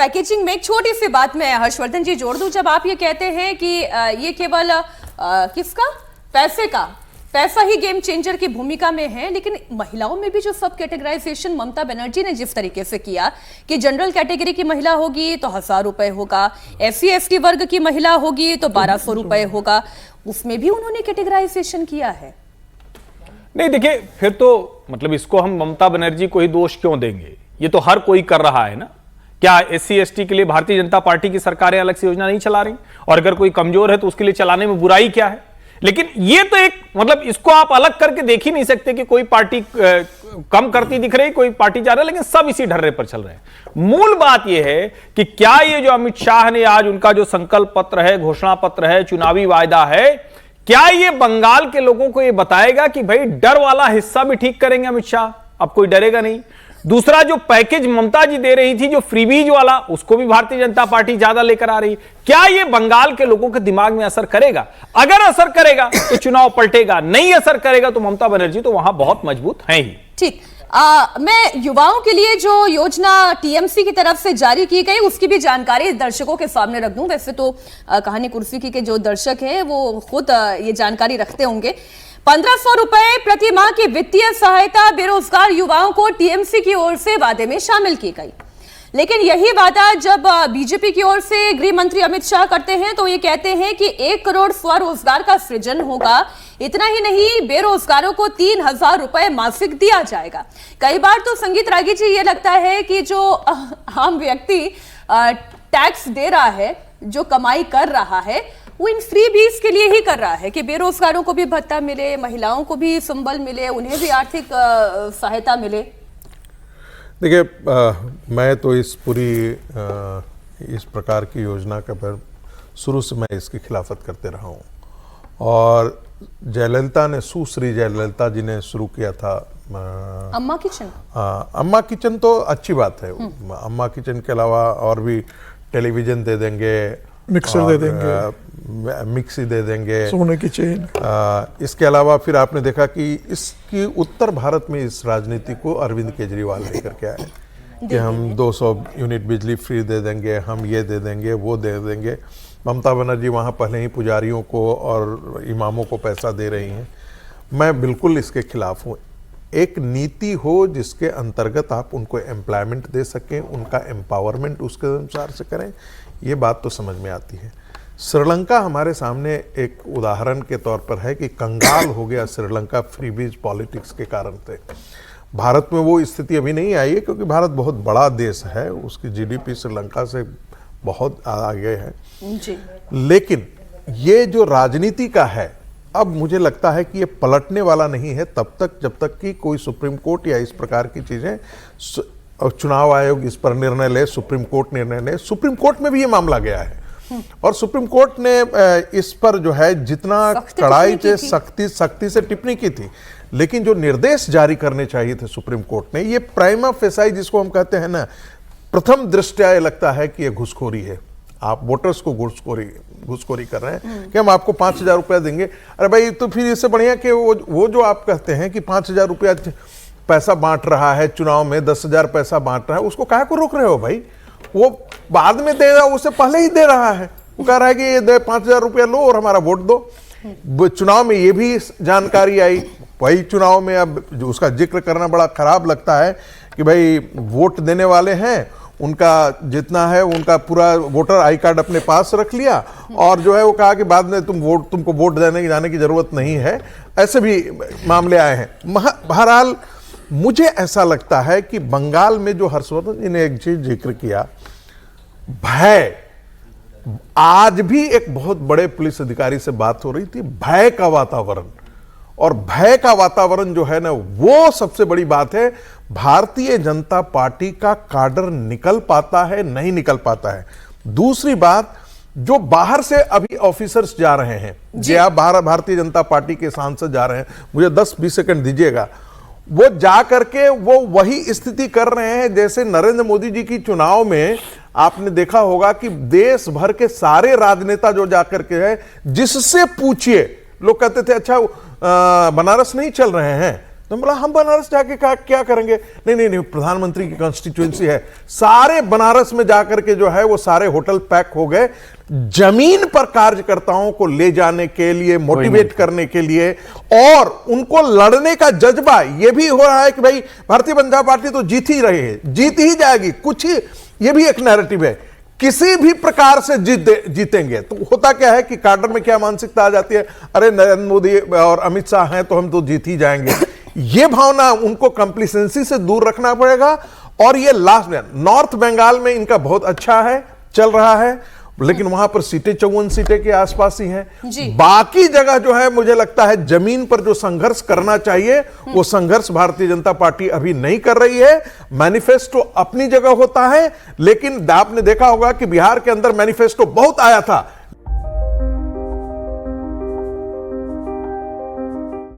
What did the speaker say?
Packaging में एक छोटी सी बात मैं हर्षवर्धन जी जोड़ दूं। जब आप ये कहते हैं कि ये केवल किसका पैसा ही गेम चेंजर की भूमिका में है, लेकिन महिलाओं में भी जो सब कैटेगराइजेशन ममता बनर्जी ने जिस तरीके से किया कि जनरल कैटेगरी की महिला होगी तो 1000 रुपए होगा, SC/ST वर्ग की महिला होगी तो 1200 रुपए होगा, उसमें भी उन्होंने कैटेगराइजेशन किया है। नहीं देखिए, फिर तो मतलब इसको हम ममता बनर्जी को ही दोष क्यों देंगे? ये तो हर कोई कर रहा है ना। क्या SC/ST के लिए भारतीय जनता पार्टी की सरकारें अलग से योजना नहीं चला रही? और अगर कोई कमजोर है तो उसके लिए चलाने में बुराई क्या है? लेकिन ये तो एक मतलब इसको आप अलग करके देख ही नहीं सकते कि कोई पार्टी कम करती दिख रही, कोई पार्टी जा रहा है, लेकिन सब इसी ढर्रे पर चल रहे हैं। मूल बात यह है कि क्या ये जो अमित शाह ने आज उनका जो संकल्प पत्र है, घोषणा पत्र है, चुनावी वायदा है, क्या ये बंगाल के लोगों को ये बताएगा कि भाई डर वाला हिस्सा भी ठीक करेंगे अमित शाह, अब कोई डरेगा नहीं? दूसरा, जो पैकेज ममता जी दे रही थी, जो फ्रीबीज वाला, उसको भी भारतीय जनता पार्टी ज्यादा लेकर आ रही। क्या ये बंगाल के लोगों के दिमाग में असर करेगा? अगर असर करेगा तो चुनाव पलटेगा, नहीं असर करेगा तो ममता बनर्जी तो वहां बहुत मजबूत है ही। ठीक, मैं युवाओं के लिए जो योजना TMC की तरफ से जारी की गई उसकी भी जानकारी दर्शकों के सामने रख दूं। वैसे तो कहानी कुर्सी के जो दर्शक हैं वो खुद ये जानकारी रखते होंगे। 1500 रुपए प्रति माह की वित्तीय सहायता बेरोजगार युवाओं को TMC की ओर से वादे में शामिल की गई, लेकिन यही वादा जब बीजेपी की ओर से गृह मंत्री अमित शाह करते हैं तो ये कहते हैं कि 1 करोड़ स्वरोजगार का सृजन होगा। इतना ही नहीं, बेरोजगारों को 3000 रुपए मासिक दिया जाएगा। कई बार तो संगीत रागी जी ये लगता है कि जो आम व्यक्ति टैक्स दे रहा है, जो कमाई कर रहा है, वो इन फ्रीबीज के लिए ही कर रहा है कि बेरोजगारों को भी भत्ता मिले, महिलाओं को भी संबल मिले, उन्हें भी आर्थिक सहायता मिले। देखिए, मैं तो इस पूरी इस प्रकार की योजना का शुरू से मैं इसकी खिलाफत करते रहा हूँ। और जयललिता ने, सुश्री जयललिता जी ने शुरू किया था अम्मा किचन। अम्मा किचन तो अच्छी बात है। अम्मा किचन के अलावा और भी टेलीविजन दे देंगे, मिक्सर दे देंगे, मिक्सी दे देंगे, सोने की चेन। इसके अलावा फिर आपने देखा कि इसकी उत्तर भारत में इस राजनीति को अरविंद केजरीवाल लेकर के आए कि हम 200 यूनिट बिजली फ्री दे देंगे, हम ये दे देंगे, वो दे देंगे। ममता बनर्जी वहाँ पहले ही पुजारियों को और इमामों को पैसा दे रही हैं। मैं बिल्कुल इसके खिलाफ हूँ। एक नीति हो जिसके अंतर्गत आप उनको एम्प्लॉयमेंट दे सकें, उनका एम्पावरमेंट उसके अनुसार से करें, ये बात तो समझ में आती है। श्रीलंका हमारे सामने एक उदाहरण के तौर पर है कि कंगाल हो गया श्रीलंका फ्रीबीज पॉलिटिक्स के कारण से। भारत में वो स्थिति अभी नहीं आई है क्योंकि भारत बहुत बड़ा देश है, उसकी GDP श्रीलंका से बहुत आगे है जी। लेकिन ये जो राजनीति का है, अब मुझे लगता है कि ये पलटने वाला नहीं है तब तक जब तक कि कोई सुप्रीम कोर्ट या इस प्रकार की चीजें, चुनाव आयोग इस पर निर्णय ले, सुप्रीम कोर्ट निर्णय ले। सुप्रीम कोर्ट में भी ये मामला गया है और सुप्रीम कोर्ट ने इस पर जो है जितना कड़ाई से सख्ती से टिप्पणी की थी, लेकिन जो निर्देश जारी करने चाहिए थे सुप्रीम कोर्ट ने, ये प्राइमा फेसाई जिसको हम कहते हैं ना, प्रथम दृष्टया ये लगता है कि ये घुसखोरी है। आप वोटर्स को घुसखोरी कर रहे हैं कि हम आपको 5000 रुपया देंगे। अरे भाई, तो फिर इससे बढ़िया कि वो जो आप कहते हैं कि 5000 रुपया पैसा बांट रहा है चुनाव में, 10,000 पैसा बांट रहा है, उसको काहे को रोक रहे हो भाई? वो बाद में दे रहा, उससे पहले ही दे रहा है। वो कह रहा है कि ये 5000 रुपया लो और हमारा वोट दो। चुनाव में ये भी जानकारी आई, वही चुनाव में अब जो उसका जिक्र करना बड़ा खराब लगता है कि भाई वोट देने वाले हैं, उनका जितना है उनका पूरा वोटर आई कार्ड अपने पास रख लिया और जो है वो कहा कि बाद में तुमको वोट देने जाने की जरूरत नहीं है। ऐसे भी मामले आए हैं। बहरहाल मुझे ऐसा लगता है कि बंगाल में जो हर्षवर्धन जी ने एक चीज जिक्र किया, भय, आज भी एक बहुत बड़े पुलिस अधिकारी से बात हो रही थी, भय का वातावरण, और भय का वातावरण जो है ना, वो सबसे बड़ी बात है। भारतीय जनता पार्टी का काडर निकल पाता है, नहीं निकल पाता है। दूसरी बात, जो बाहर से अभी ऑफिसर्स जा रहे हैं, जो आप बाहर भारतीय जनता पार्टी के सांसद जा रहे हैं, मुझे 10-20 सेकंड दीजिएगा, वो जा करके वो वही स्थिति कर रहे हैं जैसे नरेंद्र मोदी जी की चुनाव में आपने देखा होगा कि देश भर के सारे राजनेता जो जाकर के है, जिससे पूछिए, लोग कहते थे अच्छा बनारस नहीं चल रहे हैं तो बोला हम बनारस जाके क्या करेंगे? नहीं, प्रधानमंत्री की कॉन्स्टिट्यूएंसी है। सारे बनारस में जाकर के जो है वो सारे होटल पैक हो गए, जमीन पर कार्यकर्ताओं को ले जाने के लिए, मोटिवेट करने के लिए, और उनको लड़ने का जज्बा ये भी हो रहा है कि भाई भारतीय जनता पार्टी तो जीत ही रही है, जीत ही जाएगी, कुछ ही, ये भी एक नैरेटिव है, किसी भी प्रकार से जीतेंगे। तो होता क्या है कि काडर में क्या मानसिकता आ जाती है, अरे नरेंद्र मोदी और अमित शाह हैं तो हम तो जीत ही जाएंगे। ये भावना उनको कंप्लीसेंसी से दूर रखना पड़ेगा। और ये लास्ट में नॉर्थ बंगाल में इनका बहुत अच्छा है, चल रहा है, लेकिन वहां पर सीटें 54 सीटें के आसपास ही हैं। बाकी जगह जो है मुझे लगता है जमीन पर जो संघर्ष करना चाहिए वो संघर्ष भारतीय जनता पार्टी अभी नहीं कर रही है। मैनिफेस्टो अपनी जगह होता है, लेकिन आपने देखा होगा कि बिहार के अंदर मैनिफेस्टो बहुत आया था,